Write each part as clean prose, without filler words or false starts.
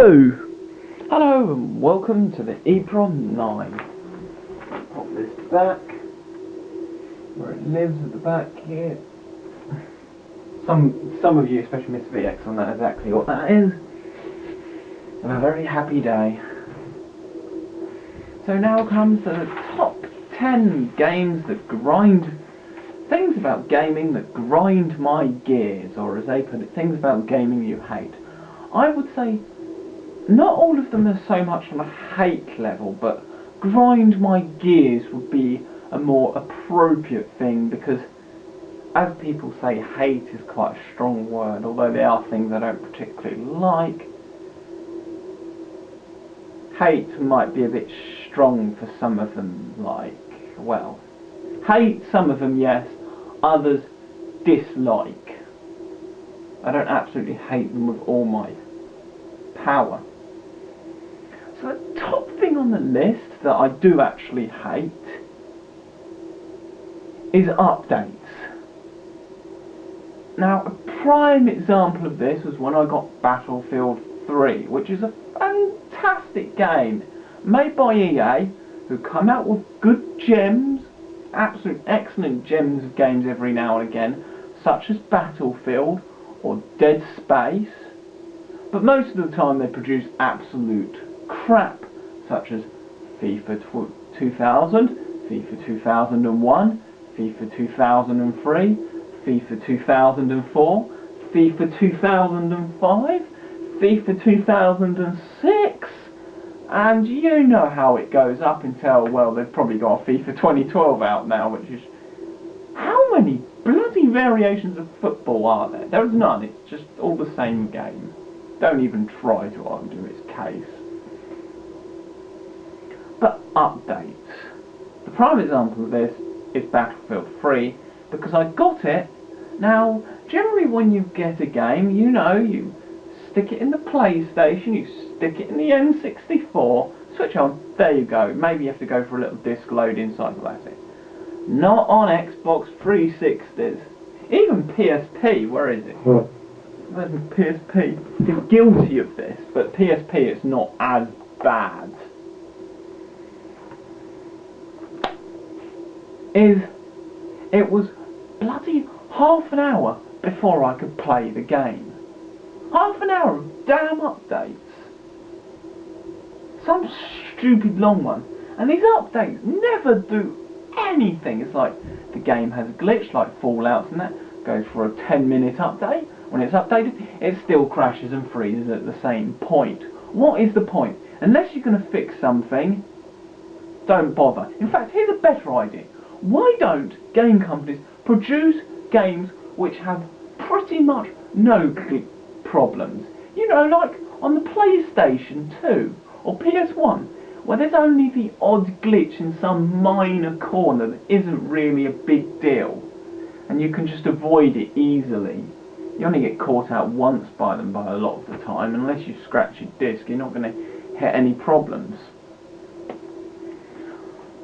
Hello! Hello and welcome to the EEPROM 9. Pop this back, where it lives at the back here. Some of you, especially Mr. VX, will know exactly what that is. And a very happy day. So now comes the top 10 games that grind... things about gaming that grind my gears, or as they put it, things about gaming you hate. I would say not all of them are so much on a hate level, but grind my gears would be a more appropriate thing, because as people say, hate is quite a strong word, although there are things I don't particularly like. Hate might be a bit strong for some of them, like, well, hate some of them, yes, others dislike. I don't absolutely hate them with all my power. So the top thing on the list that I do actually hate is updates. Now, a prime example of this was when I got Battlefield 3, which is a fantastic game made by EA, who come out with good gems, absolute excellent gems of games every now and again, such as Battlefield or Dead Space, but most of the time they produce absolute crap, such as FIFA 2000, FIFA 2001, FIFA 2003, FIFA 2004, FIFA 2005, FIFA 2006, and you know how it goes up until, well, they've probably got a FIFA 2012 out now, which is... how many bloody variations of football are there? There's none, it's just all the same game. Don't even try to argue its case. But updates. The prime example of this is Battlefield 3, because I got it. Now, generally when you get a game, you know, you stick it in the PlayStation, you stick it in the N64, switch on, there you go. Maybe you have to go for a little disc load inside, that's it. Not on Xbox 360s. Even PSP, where is it? Where's the PSP? It's guilty of this, but PSP is not as bad. It was bloody half an hour before I could play the game. Half an hour of damn updates. Some stupid long one. And these updates never do anything. It's like the game has a glitch, like Fallout and that, goes for a 10-minute update. When it's updated, it still crashes and freezes at the same point. What is the point? Unless you're going to fix something, don't bother. In fact, here's a better idea. Why don't game companies produce games which have pretty much no problems? You know, like on the PlayStation 2 or PS1, where there's only the odd glitch in some minor corner that isn't really a big deal, and you can just avoid it easily. You only get caught out once by them by a lot of the time. Unless you scratch your disc, you're not going to hit any problems.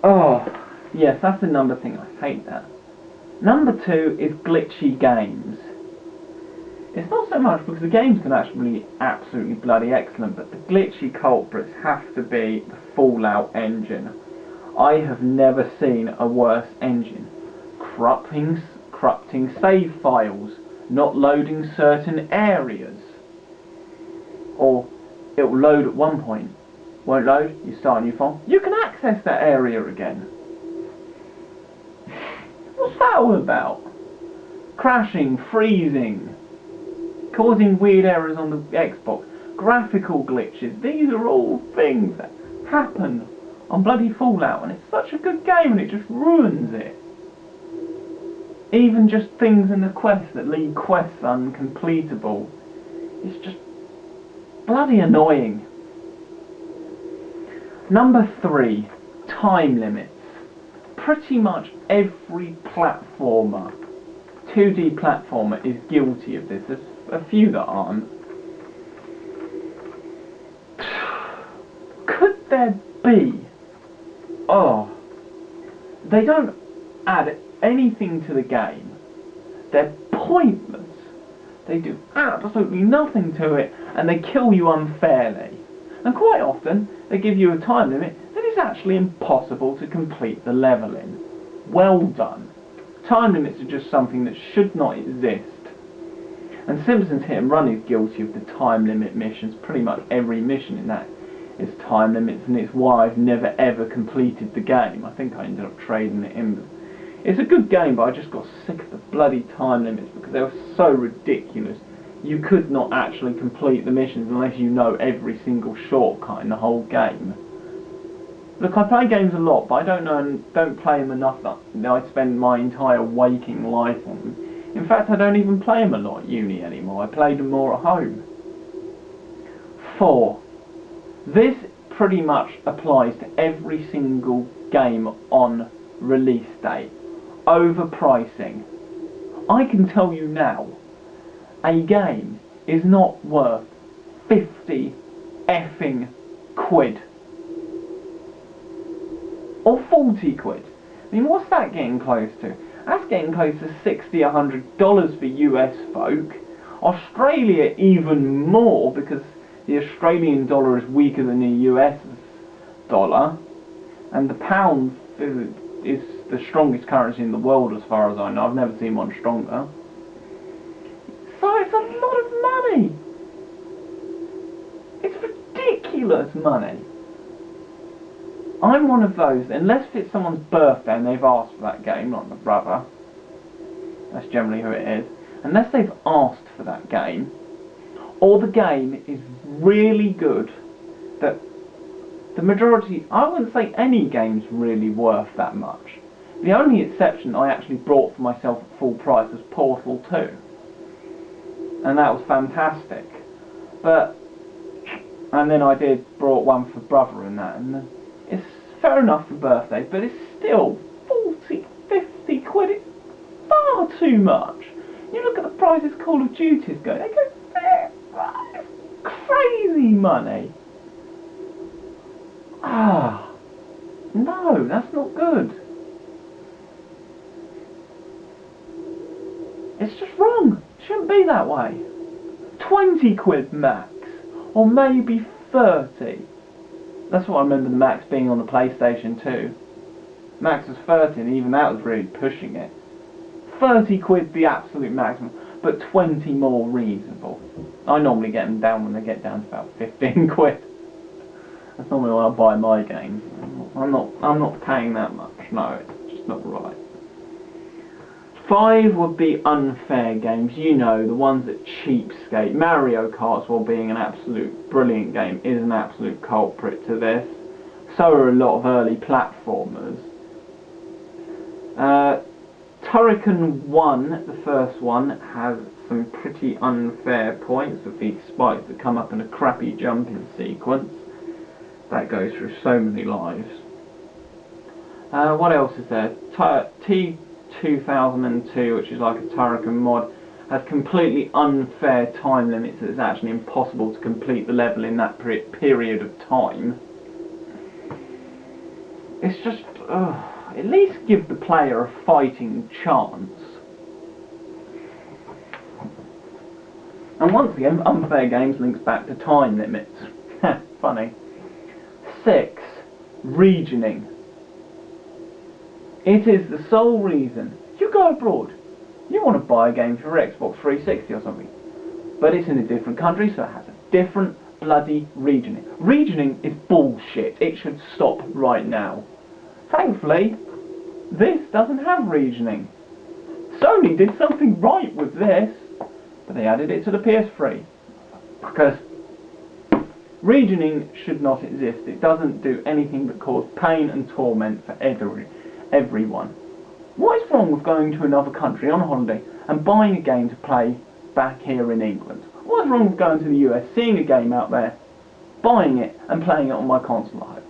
Oh, yes, that's another thing. I hate that. Number 2 is glitchy games. It's not so much because the games can actually be absolutely bloody excellent, but the glitchy culprits have to be the Fallout engine. I have never seen a worse engine. Corrupting save files, not loading certain areas, or it will load at one point, won't load, you start a new file, you can access that area again. What's that all about? Crashing, freezing, causing weird errors on the Xbox, graphical glitches, these are all things that happen on bloody Fallout, and it's such a good game and it just ruins it. Even just things in the quest that leave quests uncompletable. It's just bloody annoying. Number 3, time limits. Pretty much every platformer, 2D platformer, is guilty of this. There's a few that aren't. Could there be? Oh, they don't add anything to the game. They're pointless. They do absolutely nothing to it, and they kill you unfairly. And quite often, they give you a time limit that is actually impossible to complete the level in. Well done. Time limits are just something that should not exist. And Simpsons Hit and Run is guilty of the time limit missions. Pretty much every mission in that is time limits, and it's why I've never ever completed the game. I think I ended up trading it in. It's a good game, but I just got sick of the bloody time limits because they were so ridiculous. You could not actually complete the missions unless you know every single shortcut in the whole game. Look, I play games a lot, but I don't play them enough that I spend my entire waking life on them. In fact, I don't even play them a lot at uni anymore. I play them more at home. 4. This pretty much applies to every single game on release date. Overpricing. I can tell you now, a game is not worth 50 effing quid. Or 40 quid. I mean, what's that getting close to? That's getting close to $60, $100 for US folk. Australia even more, because the Australian dollar is weaker than the US dollar. And the pound is the strongest currency in the world as far as I know. I've never seen one stronger. So it's a lot of money. It's ridiculous money. I'm one of those, unless it's someone's birthday and they've asked for that game, like my brother, that's generally who it is, unless they've asked for that game, or the game is really good, that the majority, I wouldn't say any game's really worth that much. The only exception I actually brought for myself at full price was Portal 2, and that was fantastic. And then I brought one for brother and that, and it's fair enough for birthdays, but it's still 40, 50 quid. It's far too much. You look at the prices Call of Duty's go, they go there. It's crazy money. No, that's not good. It's just wrong. It shouldn't be that way. 20 quid max, or maybe 30. That's what I remember the max being on the PlayStation 2. Max was 30, and even that was really pushing it. 30 quid the absolute maximum, but 20 more reasonable. I normally get them down when they get down to about 15 quid. That's normally when I buy my games. I'm not paying that much. No, it's just not right. 5 would be unfair games, you know, the ones that cheapskate. Mario Kart, while being an absolute brilliant game, is an absolute culprit to this. So are a lot of early platformers. Turrican 1, the first one, has some pretty unfair points with these spikes that come up in a crappy jumping sequence. That goes through so many lives. What else is there? T2002, which is like a Turrican mod, has completely unfair time limits that it's actually impossible to complete the level in that period of time. It's just, at least give the player a fighting chance. And once again, unfair games links back to time limits. Funny. 6. Regioning. It is the sole reason you go abroad. You want to buy a game for your Xbox 360 or something, but it's in a different country, so it has a different bloody regioning. Regioning is bullshit. It should stop right now. Thankfully, this doesn't have regioning. Sony did something right with this, but they added it to the PS3 because regioning should not exist. It doesn't do anything but cause pain and torment for everyone. What is wrong with going to another country on holiday and buying a game to play back here in England? What is wrong with going to the US, seeing a game out there, buying it and playing it on my console at home?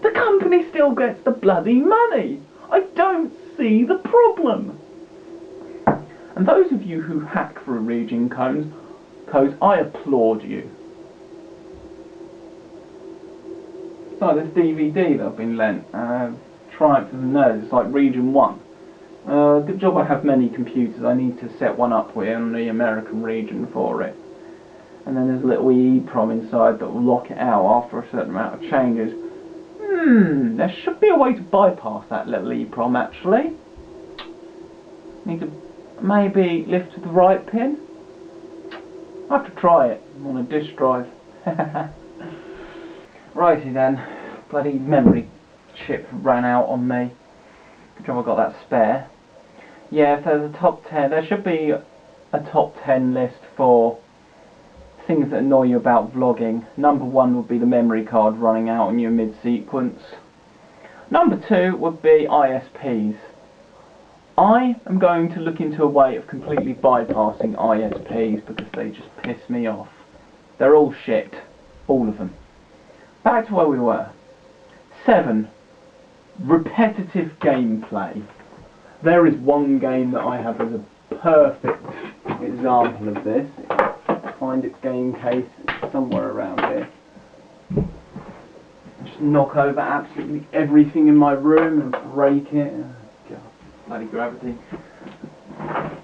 The company still gets the bloody money. I don't see the problem. And those of you who hack through region codes, I applaud you. So this DVD that I've been lent, Triumph of the Nerds, it's like region 1. Good job I have many computers. I need to set one up here in the American region for it. and then there's a little EEPROM inside that will lock it out after a certain amount of changes. There should be a way to bypass that little EEPROM actually. Need to maybe lift to the right pin. I have to try it on a disk drive. Righty then, bloody memory chip ran out on me. Good job I got that spare. Yeah, if there's a top 10, there should be a top 10 list for things that annoy you about vlogging. Number 1 would be the memory card running out on you mid-sequence. Number 2 would be ISPs. I am going to look into a way of completely bypassing ISPs because they just piss me off. They're all shit. All of them. Back to where we were. 7. Repetitive gameplay. There is one game that I have as a perfect example of this. Find its game case somewhere around here. Just knock over absolutely everything in my room and break it. Oh, God, bloody gravity.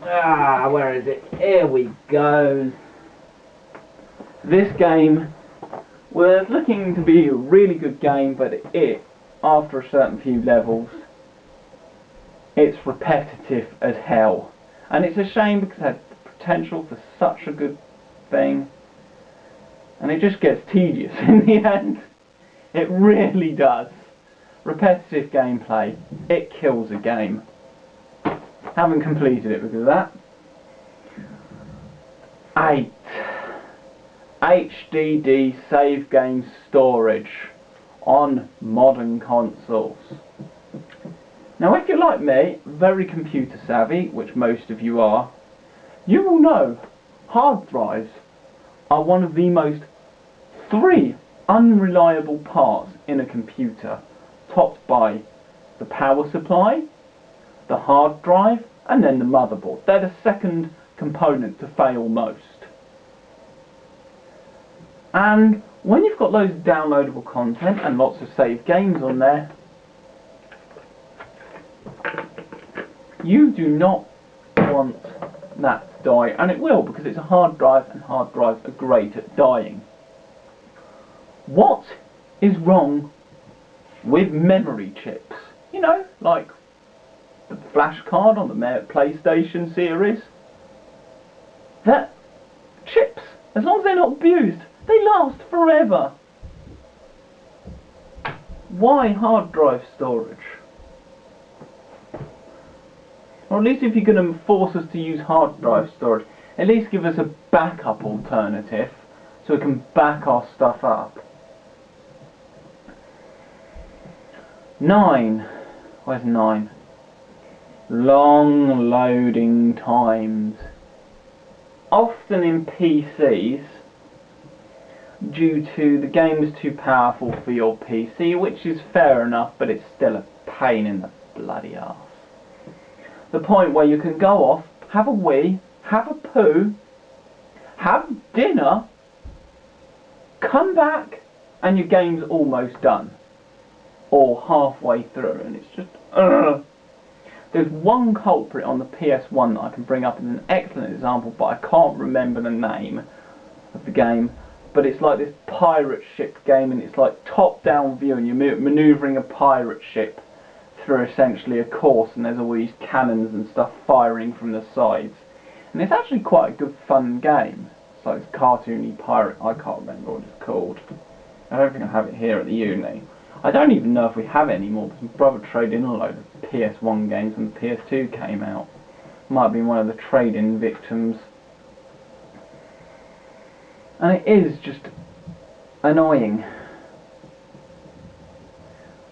Where is it? Here we go. This game was looking to be a really good game, but after a certain few levels, it's repetitive as hell. And it's a shame because it had the potential for such a good thing, and it just gets tedious in the end. It really does. Repetitive gameplay, it kills a game. Haven't completed it because of that. 8. HDD save game storage on modern consoles. Now if you're like me, very computer savvy, which most of you are, you will know hard drives are one of the most 3 unreliable parts in a computer, topped by the power supply, the hard drive, and then the motherboard. They're the second component to fail most. And when you've got loads of downloadable content and lots of saved games on there, you do not want that to die, and it will, because it's a hard drive and hard drives are great at dying. What is wrong with memory chips? You know, like the flash card on the PlayStation series. That chips, as long as they're not abused, they last forever. Why hard drive storage? Or at least if you're going to force us to use hard drive storage, at least give us a backup alternative so we can back our stuff up. 9. Where's 9? Long loading times. Often in PCs, due to the game is too powerful for your PC, which is fair enough, but it's still a pain in the bloody arse. The point where you can go off, have a wee, have a poo, have dinner, come back, and your game's almost done. Or halfway through, and it's just There's one culprit on the PS1 that I can bring up as an excellent example, but I can't remember the name of the game. But it's like this pirate ship game, and it's like top-down view, and you're manoeuvring a pirate ship through essentially a course, and there's all these cannons and stuff firing from the sides. And it's actually quite a good fun game. It's like this cartoony pirate, I can't remember what it's called. I don't think I have it here at the uni. I don't even know if we have it anymore, because my brother traded in a load of PS1 games when the PS2 came out. Might have been one of the trade-in victims. And it is just annoying.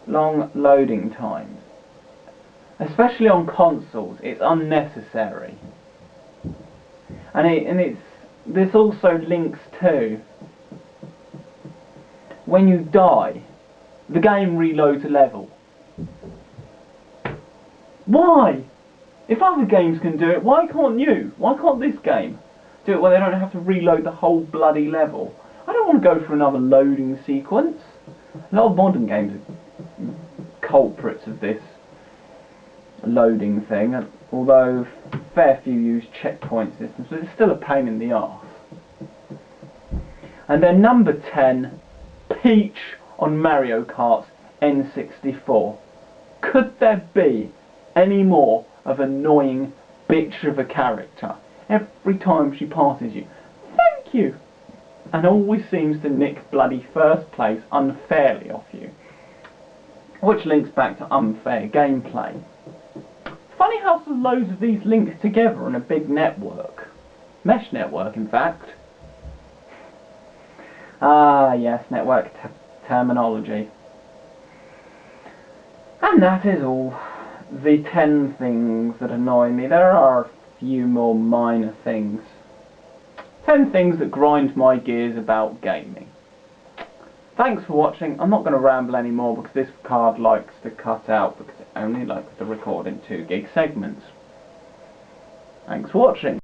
Long loading times. Especially on consoles, it's unnecessary. And this also links to when you die, the game reloads a level. Why? If other games can do it, why can't you? Why can't this game do it where they don't have to reload the whole bloody level? I don't want to go for another loading sequence. A lot of modern games are culprits of this loading thing, although a fair few use checkpoint systems, but it's still a pain in the arse. And then number 10, Peach on Mario Kart N64. Could there be any more of an annoying bitch of a character? Every time she passes you, thank you, and always seems to nick bloody first place unfairly off you. Which links back to unfair gameplay. Funny how loads of these link together in a big network. Mesh network, in fact. Ah, yes, network terminology. And that is all. The 10 things that annoy me. There are a few more minor things. 10 things that grind my gears about gaming. Thanks for watching. I'm not going to ramble anymore because this card likes to cut out because it only likes to record in 2 gig segments. Thanks for watching.